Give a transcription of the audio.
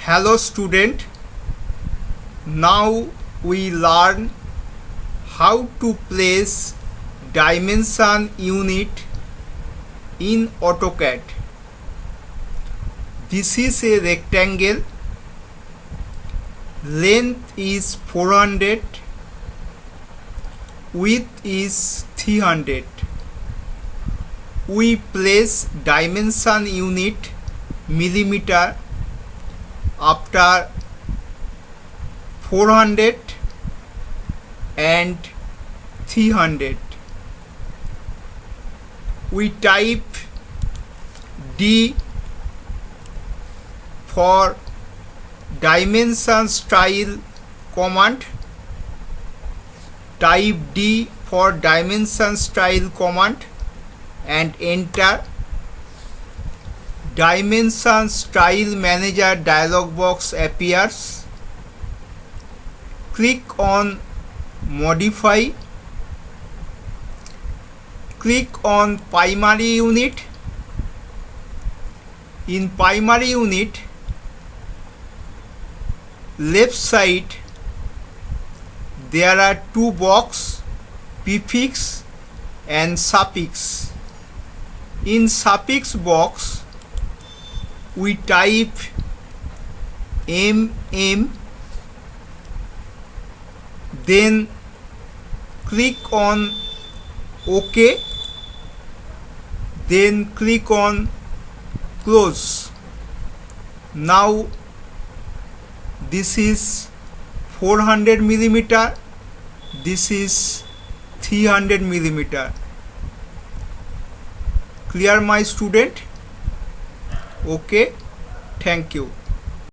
Hello student, now we learn how to place dimension unit in AutoCAD. This is a rectangle, length is 400, width is 300. We place dimension unit millimeter after 400 and 300. We type D for dimension style command. Type D for dimension style command and enter. Dimension Style Manager dialog box appears. Click on Modify. Click on Primary Unit. In Primary Unit, left side there are two boxes, prefix and suffix. In suffix box, we type mm, then click on OK, then click on close. Now this is 400 millimeter, this is 300 millimeter. Clear, my student? Okay, thank you.